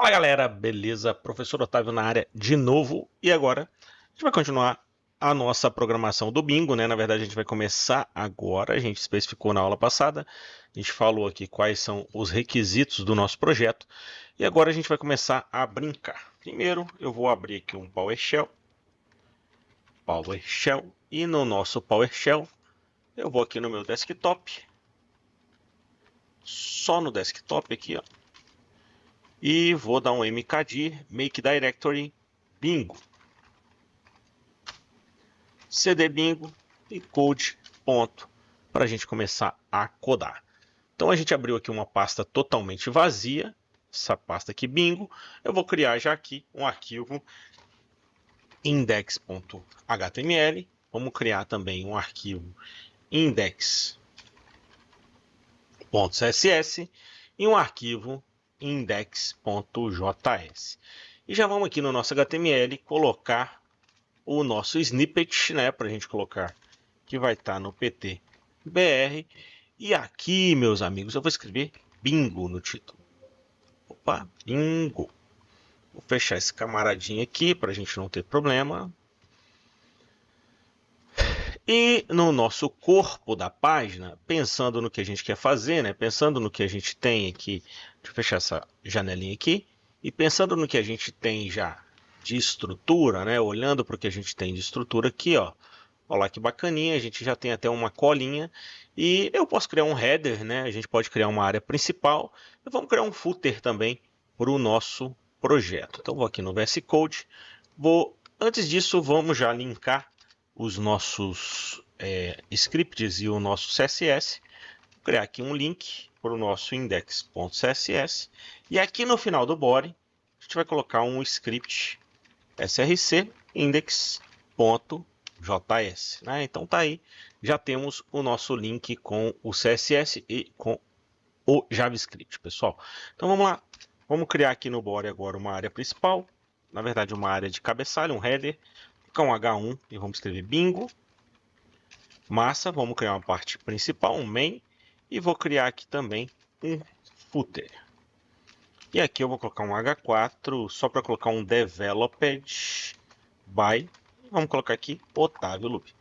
Fala galera, beleza? Professor Otávio na área de novo. E agora a gente vai continuar a nossa programação do bingo, né? Na verdade a gente vai começar agora, a gente especificou na aula passada, a gente falou aqui quais são os requisitos do nosso projeto e agora a gente vai começar a brincar. Primeiro eu vou abrir aqui um PowerShell, e no nosso PowerShell eu vou aqui no meu desktop, só no desktop aqui, ó. E vou dar um mkdir make directory bingo, cd bingo e code ponto para a gente começar a codar. Então a gente abriu aqui uma pasta totalmente vazia, essa pasta aqui bingo. Eu vou criar já aqui um arquivo index.html. Vamos criar também um arquivo index.css e um arquivo index.js. E já vamos aqui no nosso HTML colocar o nosso snippet, né, para a gente colocar que vai estar no PT BR. E aqui, meus amigos, eu vou escrever bingo no título. Opa, bingo. Vou fechar esse camaradinho aqui para a gente não ter problema. E no nosso corpo da página, pensando no que a gente quer fazer, né? Pensando no que a gente tem aqui, deixa eu fechar essa janelinha aqui, e pensando no que a gente tem já de estrutura, né? Olhando para o que a gente tem de estrutura aqui, ó. Olha lá que bacaninha, a gente já tem até uma colinha, e eu posso criar um header, né? A gente pode criar uma área principal, e vamos criar um footer também para o nosso projeto. Então vou aqui no VS Code, antes disso vamos já linkar os nossos scripts e o nosso CSS. Vou criar aqui um link para o nosso index.css. E aqui no final do body, a gente vai colocar um script src index.js. Né? Então tá aí, já temos o nosso link com o CSS e com o JavaScript, pessoal. Então vamos lá, vamos criar aqui no body agora uma área principal. Na verdade, uma área de cabeçalho, um header. Com H1 e vamos escrever bingo. Massa, vamos criar uma parte principal, um main. E vou criar aqui também um footer. E aqui eu vou colocar um H4, só para colocar um developed by. Vamos colocar aqui Otávio Lube.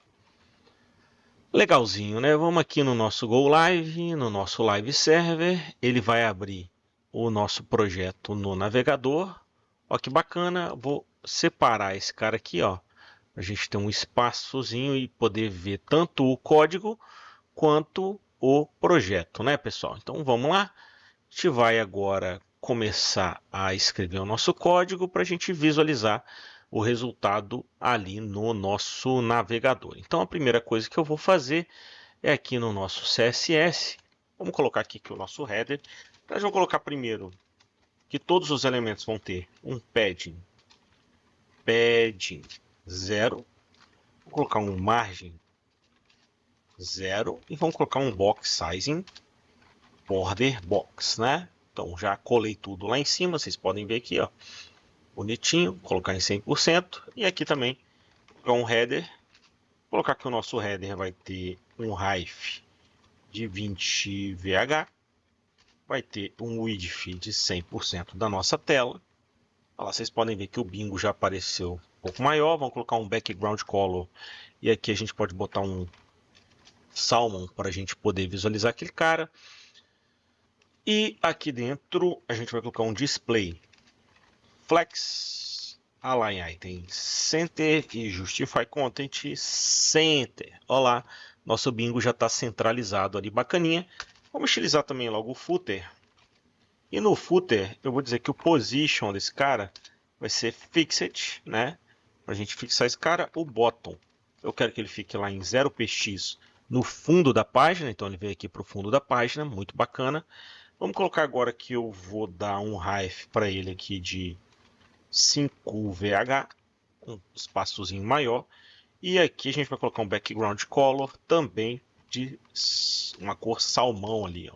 Legalzinho, né? Vamos aqui no nosso Go Live, no nosso Live Server. Ele vai abrir o nosso projeto no navegador. Ó que bacana, vou separar esse cara aqui, ó. A gente tem um espaçozinho e poder ver tanto o código quanto o projeto, né, pessoal? Então vamos lá. A gente vai agora começar a escrever o nosso código para a gente visualizar o resultado ali no nosso navegador. Então a primeira coisa que eu vou fazer é aqui no nosso CSS. Vamos colocar aqui que o nosso header. Nós vamos colocar primeiro que todos os elementos vão ter um padding 0, vou colocar um margem 0 e vamos colocar um box sizing border box, né? Então já colei tudo lá em cima, vocês podem ver aqui, ó, bonitinho, colocar em 100% e aqui também colocar um header, colocar que o nosso header vai ter um height de 20 VH, vai ter um width de 100% da nossa tela. Olha lá, vocês podem ver que o bingo já apareceu um pouco maior. Vamos colocar um background color. E aqui a gente pode botar um salmon para a gente poder visualizar aquele cara. E aqui dentro a gente vai colocar um display flex align item center e justify content center. Olha lá, nosso bingo já está centralizado ali, bacaninha. Vamos utilizar também logo o footer. E no footer, eu vou dizer que o position desse cara vai ser fixed, né? Para a gente fixar esse cara, o bottom. Eu quero que ele fique lá em 0px no fundo da página, então ele veio aqui para o fundo da página, muito bacana. Vamos colocar agora que eu vou dar um height para ele aqui de 5VH, um espaçozinho maior. E aqui a gente vai colocar um background color também de uma cor salmão ali, ó.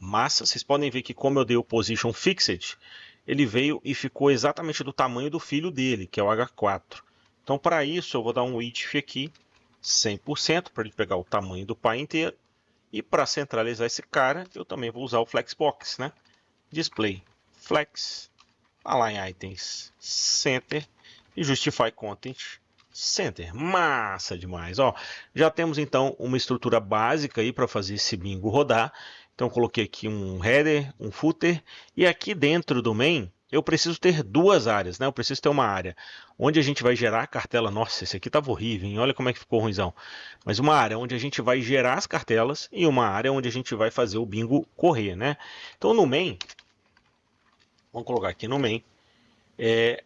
Massa, vocês podem ver que como eu dei o position fixed, ele veio e ficou exatamente do tamanho do filho dele, que é o H4. Então para isso eu vou dar um width aqui, 100%, para ele pegar o tamanho do pai inteiro. E para centralizar esse cara, eu também vou usar o Flexbox, né? Display Flex Align Items Center e Justify Content Center. Massa demais, ó. Já temos então uma estrutura básica aí para fazer esse bingo rodar. Então coloquei aqui um header, um footer e aqui dentro do main eu preciso ter duas áreas, né? Eu preciso ter uma área onde a gente vai gerar a cartela. Nossa, esse aqui estava horrível, hein? Olha como é que ficou ruimzão. Mas uma área onde a gente vai gerar as cartelas e uma área onde a gente vai fazer o bingo correr, né? Então no main, vamos colocar aqui no main,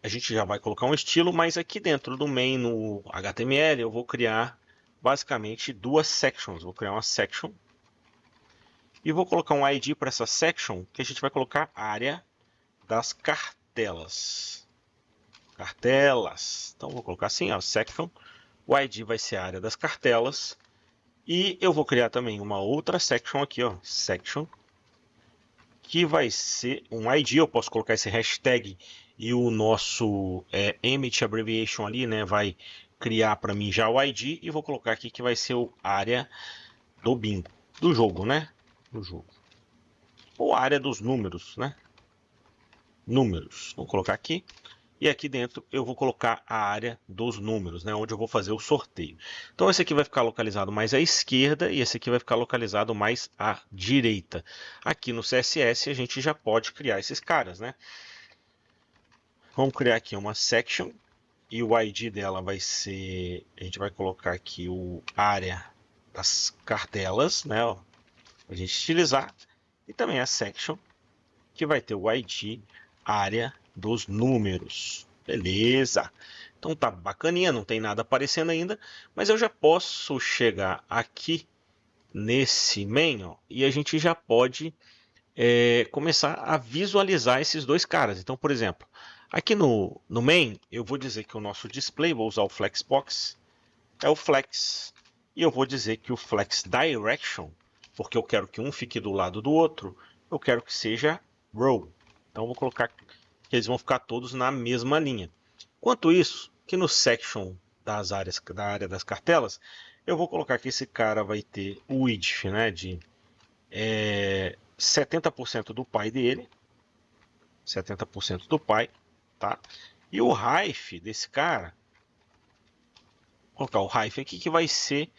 a gente já vai colocar um estilo, mas aqui dentro do main, no HTML, eu vou criar basicamente duas sections. Vou criar uma section e vou colocar um ID para essa section, que a gente vai colocar área das cartelas. Cartelas. Então vou colocar assim, ó, section. O ID vai ser a área das cartelas. E eu vou criar também uma outra section aqui, ó, section, que vai ser um ID. Eu posso colocar esse hashtag e o nosso Emmet Abbreviation ali, né, vai criar para mim já o ID. E vou colocar aqui que vai ser a área do bingo, do jogo, né? Do jogo. Ou a área dos números, né? Números. Vou colocar aqui. E aqui dentro eu vou colocar a área dos números, né, onde eu vou fazer o sorteio. Então esse aqui vai ficar localizado mais à esquerda e esse aqui vai ficar localizado mais à direita. Aqui no CSS a gente já pode criar esses caras, né? Vamos criar aqui uma section e o ID dela vai ser, a gente vai colocar aqui o área das cartelas, né, ó, para a gente estilizar, e também a section que vai ter o ID área dos números. Beleza. Então tá bacaninha, não tem nada aparecendo ainda, mas eu já posso chegar aqui nesse main, ó, e a gente já pode começar a visualizar esses dois caras. Então, por exemplo, aqui no main, eu vou dizer que o nosso display, vou usar o flexbox, é o flex. E eu vou dizer que o flex direction, porque eu quero que um fique do lado do outro, eu quero que seja row. Então, eu vou colocar que eles vão ficar todos na mesma linha. Enquanto isso, que no section das áreas, da área das cartelas, eu vou colocar que esse cara vai ter o width, né, de 70% do pai dele, 70% do pai, tá? E o height desse cara, vou colocar o height aqui que vai ser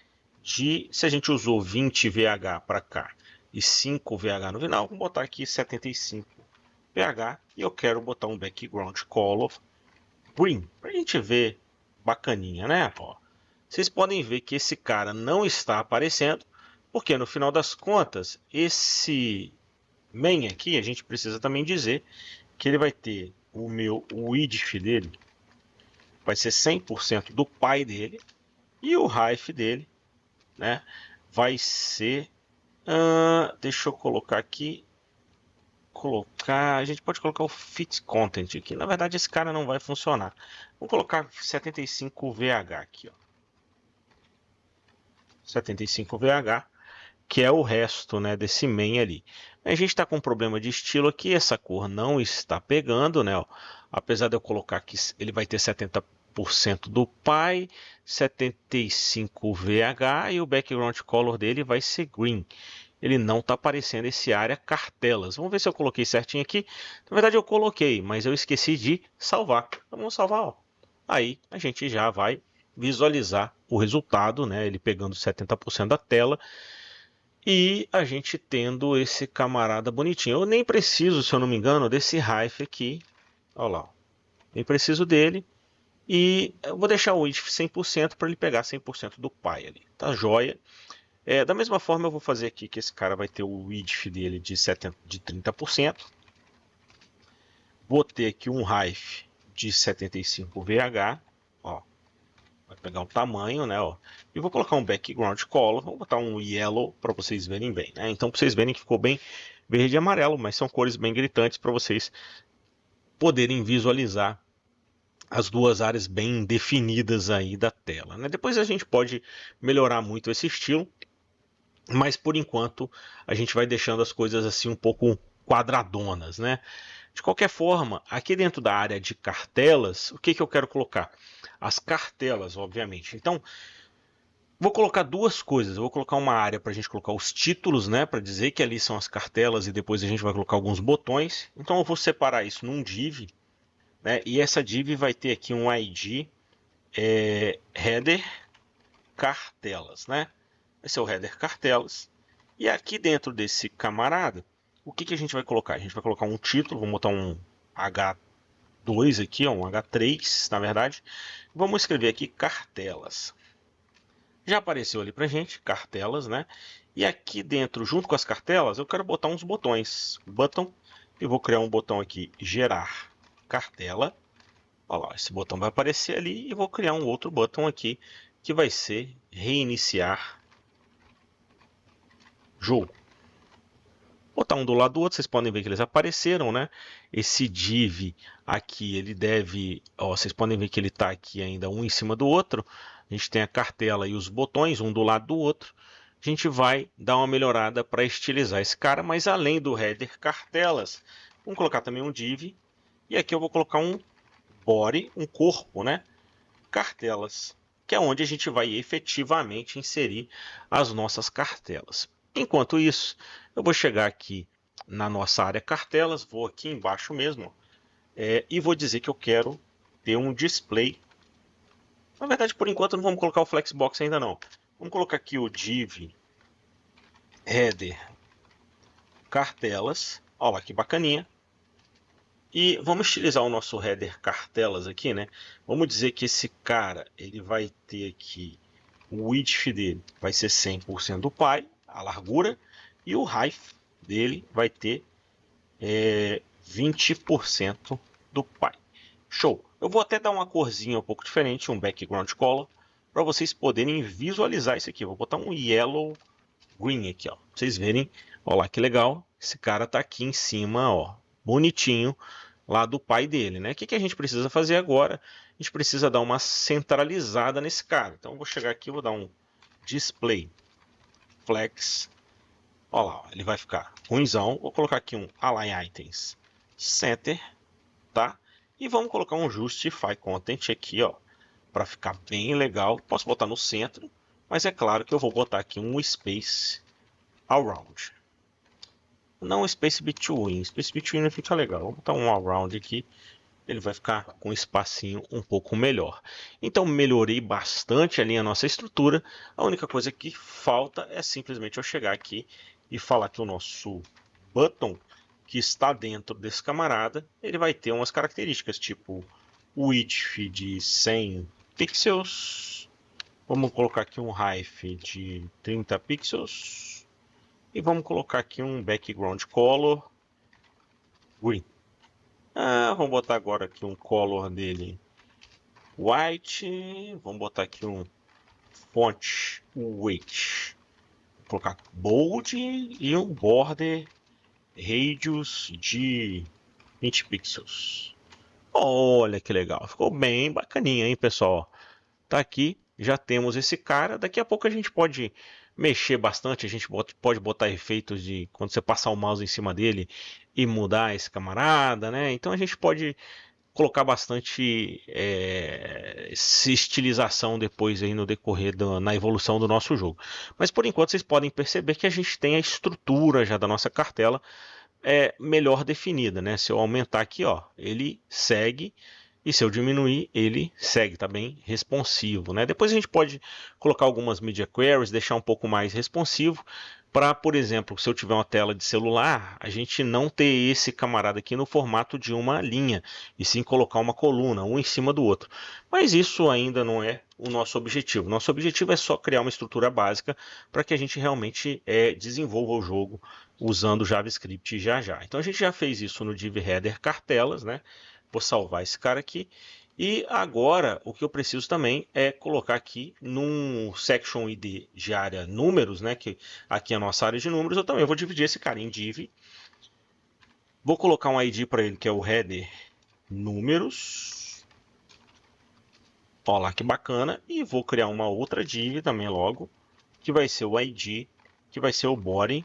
de, se a gente usou 20 VH para cá e 5 VH no final, vou botar aqui 75 VH e eu quero botar um background color green, para a gente ver bacaninha, né? Ó, vocês podem ver que esse cara não está aparecendo, porque no final das contas, esse main aqui, a gente precisa também dizer que ele vai ter o width dele, vai ser 100% do pai dele, e o height dele, né, vai ser, deixa eu colocar aqui, a gente pode colocar o fit content aqui. Na verdade, esse cara não vai funcionar. Vamos colocar 75 VH aqui, ó. 75 VH, que é o resto, né, desse main ali. A gente está com um problema de estilo aqui, essa cor não está pegando, né? Ó. Apesar de eu colocar que ele vai ter 70% do pai, 75 VH e o background color dele vai ser green. Ele não está aparecendo esse área cartelas. Vamos ver se eu coloquei certinho aqui. Na verdade eu coloquei, mas eu esqueci de salvar. Então vamos salvar, ó. Aí a gente já vai visualizar o resultado, né? Ele pegando 70% da tela e a gente tendo esse camarada bonitinho. Eu nem preciso, se eu não me engano, desse height aqui. Olha lá, ó. Nem preciso dele. E eu vou deixar o width 100% para ele pegar 100% do pai ali. Tá joia. Da mesma forma eu vou fazer aqui que esse cara vai ter o width dele de 30%. Vou ter aqui um height de 75 VH. Ó, vai pegar o tamanho, né? Ó, e vou colocar um background color. Vou botar um yellow para vocês verem bem, né? Então para vocês verem que ficou bem verde e amarelo, mas são cores bem gritantes para vocês poderem visualizar as duas áreas bem definidas aí da tela, né? Depois a gente pode melhorar muito esse estilo, mas por enquanto a gente vai deixando as coisas assim um pouco quadradonas, né? De qualquer forma, aqui dentro da área de cartelas, o que eu quero colocar? As cartelas, obviamente. Então, vou colocar duas coisas. Eu vou colocar uma área para a gente colocar os títulos, né? Para dizer que ali são as cartelas e depois a gente vai colocar alguns botões. Então, eu vou separar isso num div né? E essa div vai ter aqui um ID header cartelas, né? Esse é o header cartelas. E aqui dentro desse camarada, o que a gente vai colocar? A gente vai colocar um título, vamos botar um H2 aqui, ó, um H3, na verdade. Vamos escrever aqui cartelas. Já apareceu ali pra gente, cartelas, né? E aqui dentro, junto com as cartelas, eu quero botar uns botões. Button, eu vou criar um botão aqui, gerar cartela. Olha lá, esse botão vai aparecer ali e vou criar um outro botão aqui, que vai ser reiniciar jogo. Botar um do lado do outro, vocês podem ver que eles apareceram, né? Esse div aqui, ele deve, ó, vocês podem ver que ele está aqui ainda um em cima do outro. A gente tem a cartela e os botões, um do lado do outro. A gente vai dar uma melhorada para estilizar esse cara, mas além do header cartelas, vamos colocar também um div. E aqui eu vou colocar um body, um corpo, né? Cartelas, que é onde a gente vai efetivamente inserir as nossas cartelas. Enquanto isso, eu vou chegar aqui na nossa área cartelas, vou aqui embaixo mesmo, e vou dizer que eu quero ter um display. Na verdade, por enquanto não vamos colocar o Flexbox ainda não. Vamos colocar aqui o div header cartelas. Olha lá que bacaninha. E vamos estilizar o nosso header cartelas aqui, né? Vamos dizer que esse cara, ele vai ter aqui, o width dele vai ser 100% do pi, a largura, e o height dele vai ter 20% do pi. Show! Eu vou até dar uma corzinha um pouco diferente, um background color, para vocês poderem visualizar isso aqui. Eu vou botar um yellow green aqui, ó. Pra vocês verem, ó lá que legal. Esse cara tá aqui em cima, ó, bonitinho, lá do pai dele, né? O que a gente precisa fazer agora? A gente precisa dar uma centralizada nesse cara. Então eu vou chegar aqui, vou dar um display flex. Ó lá, ó, ele vai ficar ruimzão. Vou colocar aqui um align items center, tá? E vamos colocar um justify content aqui, ó, para ficar bem legal. Posso botar no centro, mas é claro que eu vou botar aqui um space around. Não space between. Space between não fica legal. Vou botar um around aqui. Ele vai ficar com um espacinho um pouco melhor. Então melhorei bastante ali a nossa estrutura. A única coisa que falta é simplesmente eu chegar aqui e falar que o nosso button que está dentro desse camarada, ele vai ter umas características, tipo width de 100 pixels. Vamos colocar aqui um height de 30 pixels. E vamos colocar aqui um background color green. Vamos botar agora aqui um color dele white. Vamos botar aqui um font weight. Vou colocar bold e um border radius de 20 pixels. Olha que legal, ficou bem bacaninha, hein, pessoal? Tá aqui, já temos esse cara. Daqui a pouco a gente pode mexer bastante, a gente pode botar efeitos de quando você passar o mouse em cima dele e mudar esse camarada, né? Então a gente pode colocar bastante estilização depois aí no decorrer na evolução do nosso jogo. Mas por enquanto vocês podem perceber que a gente tem a estrutura já da nossa cartela melhor definida, né? Se eu aumentar aqui, ó, ele segue. E se eu diminuir, ele segue, tá bem responsivo, né? Depois a gente pode colocar algumas media queries, deixar um pouco mais responsivo, para, por exemplo, se eu tiver uma tela de celular, a gente não ter esse camarada aqui no formato de uma linha, e sim colocar uma coluna, um em cima do outro. Mas isso ainda não é o nosso objetivo. Nosso objetivo é só criar uma estrutura básica para que a gente realmente desenvolva o jogo usando JavaScript já já. Então a gente já fez isso no div header cartelas, né? Vou salvar esse cara aqui. E agora o que eu preciso também é colocar aqui num section id de área números, né? Que aqui é a nossa área de números. Eu também vou dividir esse cara em div. Vou colocar um id para ele que é o header números. Olha lá que bacana. E vou criar uma outra div também logo, que vai ser o id, que vai ser o body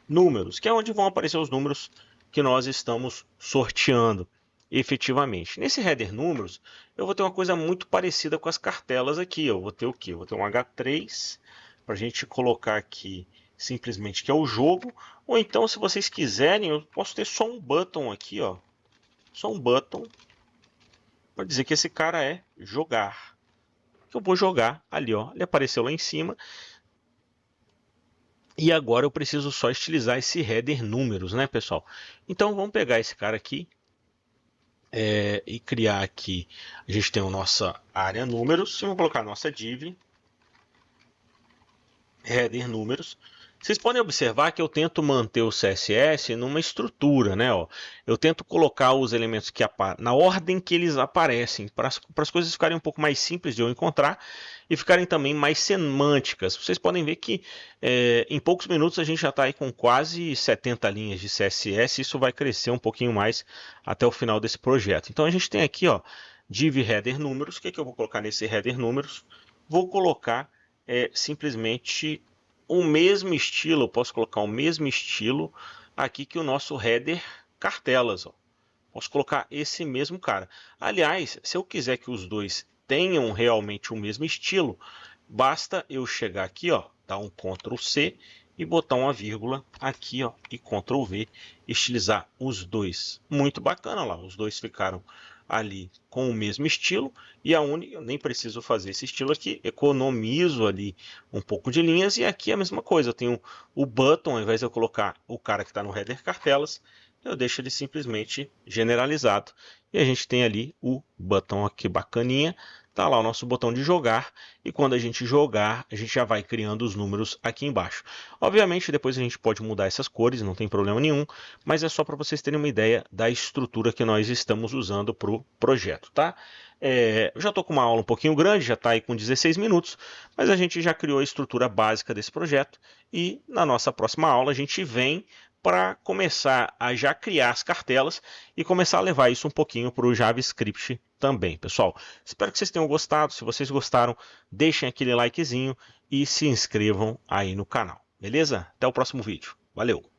números, que é onde vão aparecer os números que nós estamos sorteando efetivamente. Nesse header números, eu vou ter uma coisa muito parecida com as cartelas aqui. Eu vou ter o quê? Eu vou ter um H3 para a gente colocar aqui simplesmente que é o jogo. Ou então, se vocês quiserem, eu posso ter só um button aqui, ó. Só um button Pode dizer que esse cara é jogar. Eu vou jogar ali, ó. Ele apareceu lá em cima. E agora eu preciso só estilizar esse header números, né, pessoal? Então vamos pegar esse cara aqui e criar aqui. A gente tem a nossa área números. Vamos colocar a nossa div header números. Vocês podem observar que eu tento manter o CSS numa estrutura, né? Ó. Eu tento colocar os elementos que na ordem que eles aparecem, para as coisas ficarem um pouco mais simples de eu encontrar e ficarem também mais semânticas. Vocês podem ver que em poucos minutos a gente já está aí com quase 70 linhas de CSS. Isso vai crescer um pouquinho mais até o final desse projeto. Então a gente tem aqui, ó, div header números. O que eu vou colocar nesse header números? Vou colocar simplesmente o mesmo estilo, eu posso colocar o mesmo estilo aqui que o nosso header cartelas. Ó. Posso colocar esse mesmo cara. Aliás, se eu quiser que os dois tenham realmente o mesmo estilo, basta eu chegar aqui, ó, dar um Ctrl C e botar uma vírgula aqui, ó, e Ctrl V, estilizar os dois. Muito bacana lá, os dois ficaram ali com o mesmo estilo e eu nem preciso fazer esse estilo aqui, economizo ali um pouco de linhas e aqui é a mesma coisa, eu tenho o button, ao invés de eu colocar o cara que está no header cartelas, eu deixo ele simplesmente generalizado e a gente tem ali o botão aqui bacaninha, tá lá o nosso botão de jogar e quando a gente jogar, a gente já vai criando os números aqui embaixo. Obviamente, depois a gente pode mudar essas cores, não tem problema nenhum, mas é só para vocês terem uma ideia da estrutura que nós estamos usando para o projeto, tá? Eu já estou com uma aula um pouquinho grande, já está aí com 16 minutos, mas a gente já criou a estrutura básica desse projeto e na nossa próxima aula a gente vem para começar a já criar as cartelas e começar a levar isso um pouquinho para o JavaScript também, pessoal. Espero que vocês tenham gostado. Se vocês gostaram, deixem aquele likezinho e se inscrevam aí no canal, beleza? Até o próximo vídeo. Valeu!